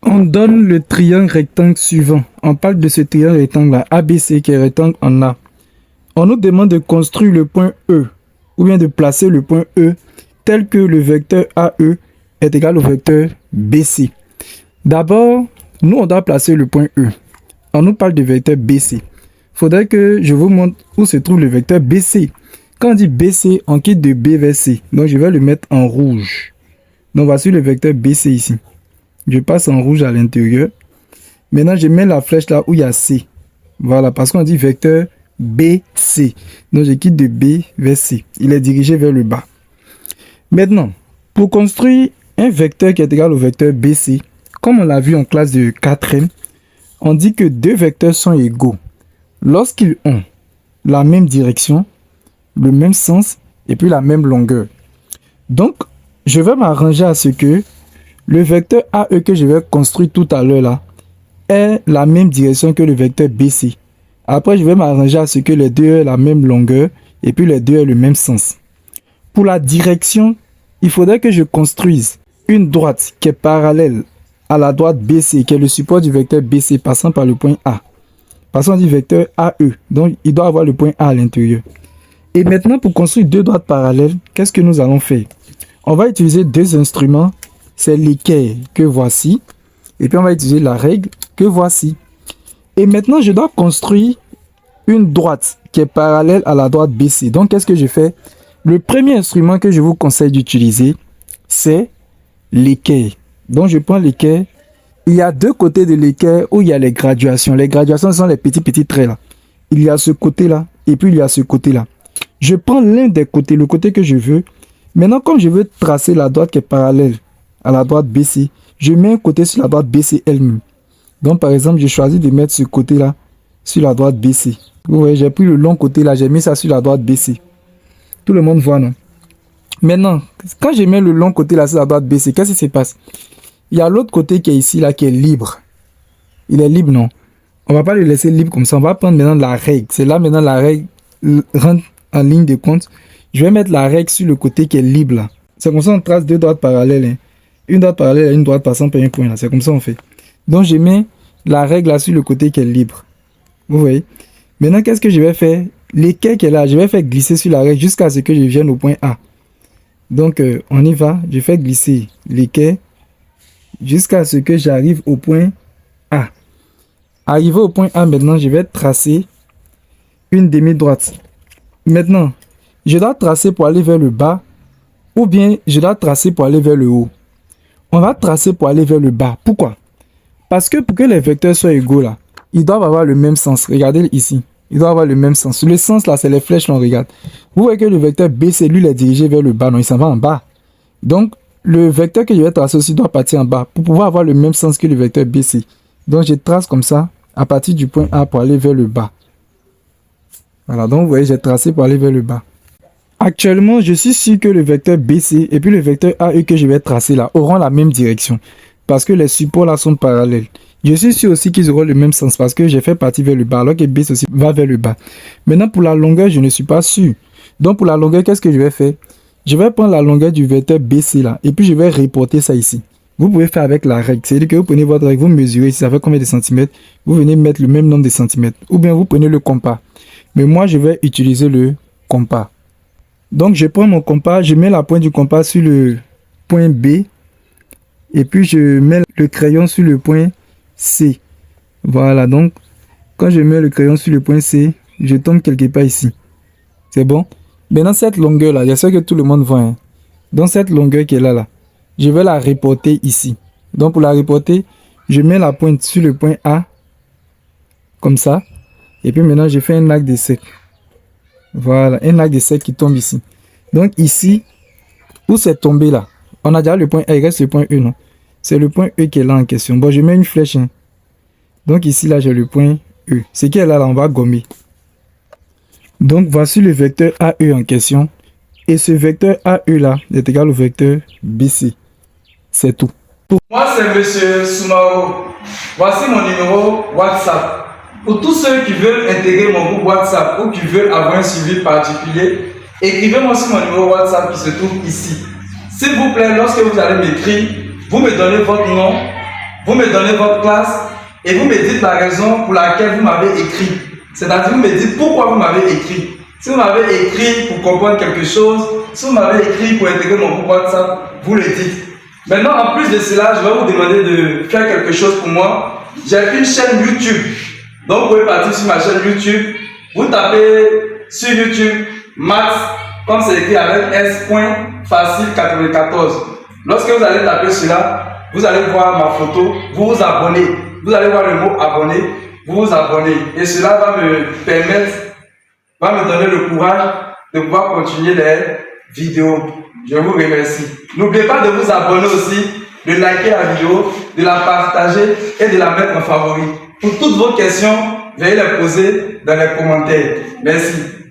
On donne le triangle rectangle suivant. On parle de ce triangle rectangle-là, ABC, qui est rectangle en A. On nous demande de construire le point E, ou bien de placer le point E tel que le vecteur AE est égal au vecteur BC. D'abord, nous, on doit placer le point E. On nous parle de vecteur BC. Il faudrait que je vous montre où se trouve le vecteur BC. Quand on dit BC, on quitte de B vers C. Donc, je vais le mettre en rouge. Donc, voici le vecteur BC ici. Je passe en rouge à l'intérieur. Maintenant, je mets la flèche là où il y a C. Voilà, parce qu'on dit vecteur BC. Donc, je quitte de B vers C. Il est dirigé vers le bas. Maintenant, pour construire un vecteur qui est égal au vecteur BC, comme on l'a vu en classe de 4e, on dit que deux vecteurs sont égaux lorsqu'ils ont la même direction, le même sens et puis la même longueur. Donc, je vais m'arranger à ce que le vecteur AE que je vais construire tout à l'heure là ait la même direction que le vecteur BC. Après, je vais m'arranger à ce que les deux aient la même longueur et puis les deux aient le même sens. Pour la direction, il faudrait que je construise une droite qui est parallèle à la droite BC, qui est le support du vecteur BC passant par le point A. Passant du vecteur AE. Donc, il doit avoir le point A à l'intérieur. Et maintenant, pour construire deux droites parallèles, qu'est-ce que nous allons faire? On va utiliser deux instruments. C'est l'équerre que voici. Et puis, on va utiliser la règle que voici. Et maintenant, je dois construire une droite qui est parallèle à la droite BC. Donc, qu'est-ce que je fais? Le premier instrument que je vous conseille d'utiliser, c'est l'équerre. Donc, je prends l'équerre. Il y a deux côtés de l'équerre où il y a les graduations. Les graduations sont les petits traits là. Il y a ce côté-là et puis il y a ce côté-là. Je prends l'un des côtés, le côté que je veux. Maintenant, comme je veux tracer la droite qui est parallèle à la droite BC, je mets un côté sur la droite BC elle-même. Donc, par exemple, je choisis de mettre ce côté-là sur la droite BC. Vous voyez, j'ai pris le long côté là, j'ai mis ça sur la droite BC. Tout le monde voit, non? Maintenant, quand je mets le long côté là sur la droite BC, qu'est-ce qui se passe? Il y a l'autre côté qui est ici, là, qui est libre. Il est libre, non? On ne va pas le laisser libre comme ça. On va prendre maintenant la règle. C'est là maintenant la règle rentre en ligne de compte. Je vais mettre la règle sur le côté qui est libre, là. C'est comme ça qu'on trace deux droites parallèles. Hein. Une droite parallèle à une droite passant par un point, là. C'est comme ça qu'on fait. Donc, je mets la règle là sur le côté qui est libre. Vous voyez? Maintenant, qu'est-ce que je vais faire? L'équerre qui est là, je vais faire glisser sur la règle jusqu'à ce que je vienne au point A. Donc, on y va. Je fais glisser l'équerre jusqu'à ce que j'arrive au point A. Arrivé au point A, maintenant, je vais tracer une demi-droite. Maintenant, je dois tracer pour aller vers le bas ou bien je dois tracer pour aller vers le haut. On va tracer pour aller vers le bas. Pourquoi? Parce que pour que les vecteurs soient égaux, là, ils doivent avoir le même sens. Regardez ici. Ils doivent avoir le même sens. Le sens, là, c'est les flèches l'on regarde. Vous voyez que le vecteur BC, lui, il est dirigé vers le bas. Non, il s'en va en bas. Donc, le vecteur que je vais tracer aussi doit partir en bas pour pouvoir avoir le même sens que le vecteur BC. Donc, je trace comme ça à partir du point A pour aller vers le bas. Voilà, donc vous voyez, j'ai tracé pour aller vers le bas. Actuellement, je suis sûr que le vecteur BC et puis le vecteur AE que je vais tracer là auront la même direction parce que les supports là sont parallèles. Je suis sûr aussi qu'ils auront le même sens parce que j'ai fait partie vers le bas alors que BC aussi va vers le bas. Maintenant, pour la longueur, je ne suis pas sûr. Donc, pour la longueur, qu'est-ce que je vais faire? Je vais prendre la longueur du vecteur BC là et puis je vais reporter ça ici. Vous pouvez faire avec la règle. C'est-à-dire que vous prenez votre règle, vous mesurez si ça fait combien de centimètres. Vous venez mettre le même nombre de centimètres. Ou bien vous prenez le compas. Mais moi, je vais utiliser le compas. Donc, je prends mon compas, je mets la pointe du compas sur le point B. Et puis, je mets le crayon sur le point C. Voilà, donc, quand je mets le crayon sur le point C, je tombe quelque part ici. C'est bon? Maintenant, cette longueur-là, j'espère que tout le monde voit. Hein. Donc, cette longueur qui est là, je vais la reporter ici. Donc, pour la reporter, je mets la pointe sur le point A. Comme ça. Et puis maintenant, je fais un arc de cercle. Voilà, un arc de cercle qui tombe ici. Donc ici, où c'est tombé là, on a déjà le point A, il reste le point E, non? C'est le point E qui est là en question. Bon, je mets une flèche. Hein. Donc ici, là, j'ai le point E. Ce qui est là, on va gommer. Donc voici le vecteur AE en question. Et ce vecteur AE là est égal au vecteur BC. C'est tout. Moi, c'est Monsieur Soumao. Voici mon numéro WhatsApp. Pour tous ceux qui veulent intégrer mon groupe WhatsApp ou qui veulent avoir un suivi particulier, écrivez-moi sur mon numéro WhatsApp qui se trouve ici. S'il vous plaît, lorsque vous allez m'écrire, vous me donnez votre nom, vous me donnez votre classe et vous me dites la raison pour laquelle vous m'avez écrit. C'est-à-dire, vous me dites pourquoi vous m'avez écrit. Si vous m'avez écrit pour comprendre quelque chose, si vous m'avez écrit pour intégrer mon groupe WhatsApp, vous le dites. Maintenant, en plus de cela, je vais vous demander de faire quelque chose pour moi. J'ai une chaîne YouTube. Donc, vous pouvez partir sur ma chaîne YouTube. Vous tapez sur YouTube Max, comme c'est écrit avec S.Facile94. Lorsque vous allez taper cela, vous allez voir ma photo, vous vous abonnez. Vous allez voir le mot abonner, vous vous abonnez. Et cela va me permettre, va me donner le courage de pouvoir continuer les vidéos. Je vous remercie. N'oubliez pas de vous abonner aussi, de liker la vidéo, de la partager et de la mettre en favori. Pour toutes vos questions, veuillez les poser dans les commentaires. Merci.